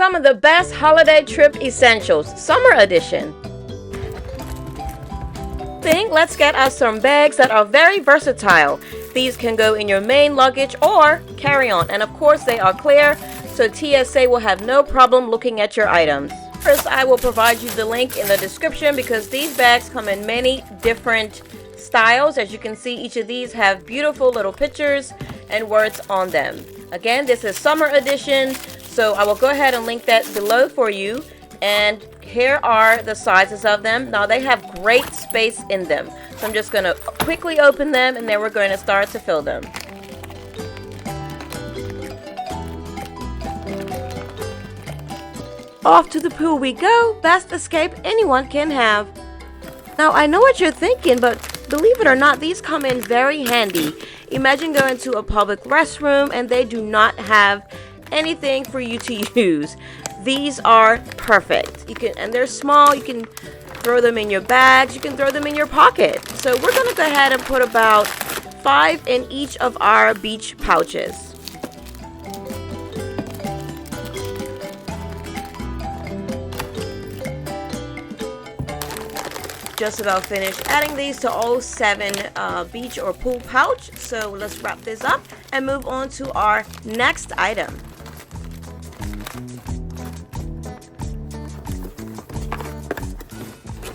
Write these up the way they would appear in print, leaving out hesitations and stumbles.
some of the best holiday trip essentials, summer edition. Let's get us some bags that are very versatile. These can go in your main luggage or carry-on, and of course they are clear, so TSA will have no problem looking at your items. First, I will provide you the link in the description because these bags come in many different styles. As you can see, each of these have beautiful little pictures and words on them. Again, this is summer edition, so I will go ahead and link that below for you. And here are the sizes of them. Now they have great space in them, so I'm just going to quickly open them and then we're going to start to fill them. Off to the pool we go. Best escape anyone can have. Now I know what you're thinking, but believe it or not, these come in very handy. Imagine going to a public restroom and they do not have anything for you to use. These are perfect. And they're small. You can throw them in your bags. You can throw them in your pocket. So we're going to go ahead and put about 5 in each of our beach pouches. Just about finished adding these to all 7 beach or pool pouch. So let's wrap this up and move on to our next item.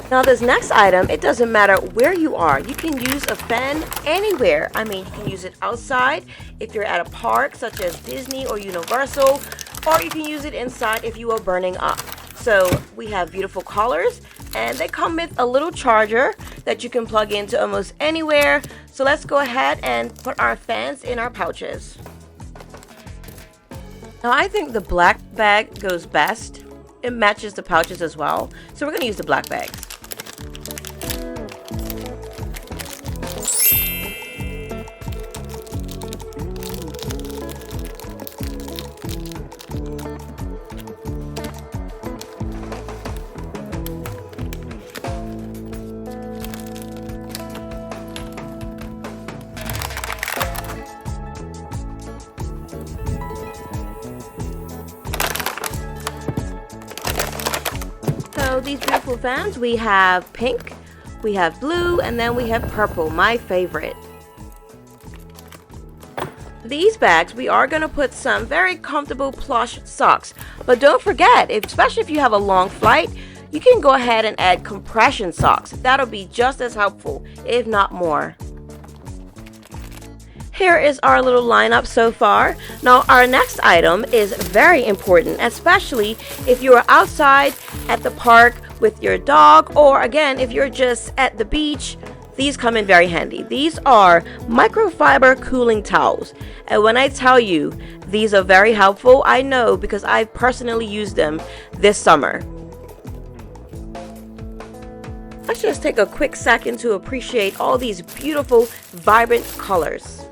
Now this next item, it doesn't matter where you are. You can use a fan anywhere. I mean, you can use it outside if you're at a park such as Disney or Universal, or you can use it inside if you are burning up. So we have beautiful colors and they come with a little charger that you can plug into almost anywhere. So let's go ahead and put our fans in our pouches. Now I think the black bag goes best. It matches the pouches as well. So we're going to use the black bags. So these beautiful fans, we have pink, we have blue, and then we have purple, my favorite. These bags, we are going to put some very comfortable plush socks. But don't forget, especially if you have a long flight, you can go ahead and add compression socks. That'll be just as helpful, if not more. Here is our little lineup so far. Now our next item is very important, especially if you are outside at the park with your dog, or again, if you're just at the beach. These come in very handy. These are microfiber cooling towels. And when I tell you these are very helpful, I know because I've personally used them this summer. Let's just take a quick second to appreciate all these beautiful, vibrant colors.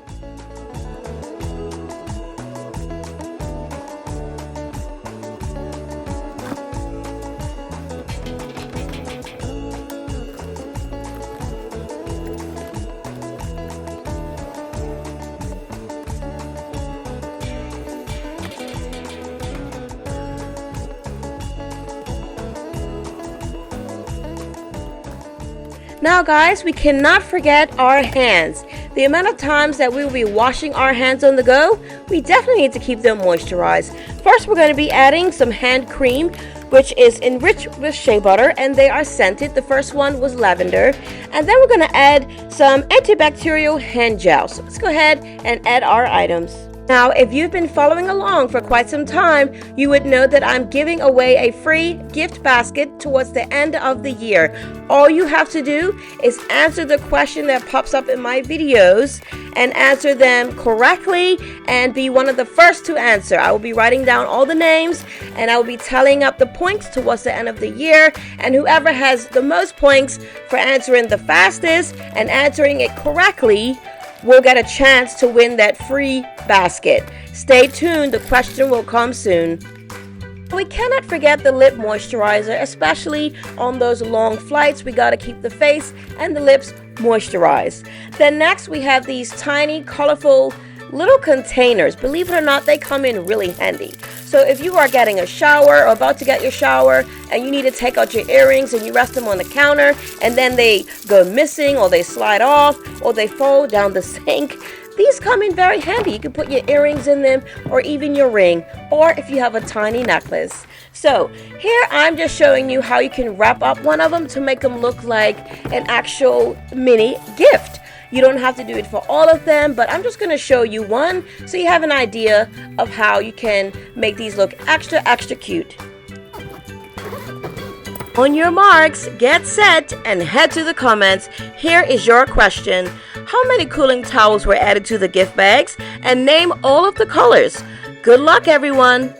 Now guys, we cannot forget our hands. The amount of times that we will be washing our hands on the go, we definitely need to keep them moisturized. First, we're going to be adding some hand cream, which is enriched with shea butter, and they are scented. The first one was lavender. And then we're going to add some antibacterial hand gel. So let's go ahead and add our items. Now, if you've been following along for quite some time, you would know that I'm giving away a free gift basket towards the end of the year. All you have to do is answer the question that pops up in my videos and answer them correctly and be one of the first to answer. I will be writing down all the names and I will be tallying up the points towards the end of the year, and whoever has the most points for answering the fastest and answering it correctly will get a chance to win that free basket. Stay tuned, the question will come soon. We cannot forget the lip moisturizer, especially on those long flights. We got to keep the face and the lips moisturized. Then next we have these tiny, colorful little containers. Believe it or not, they come in really handy. So So if you are getting a shower or about to get your shower and you need to take out your earrings and you rest them on the counter and then they go missing or they slide off or they fall down the sink, these come in very handy. You can put your earrings in them or even your ring, or if you have a tiny necklace. So here I'm just showing you how you can wrap up one of them to make them look like an actual mini gift. You don't have to do it for all of them, but I'm just going to show you one so you have an idea of how you can make these look extra cute. On your marks, get set, and head to the comments. Here is your question. How many cooling towels were added to the gift bags? And name all of the colors. Good luck, everyone!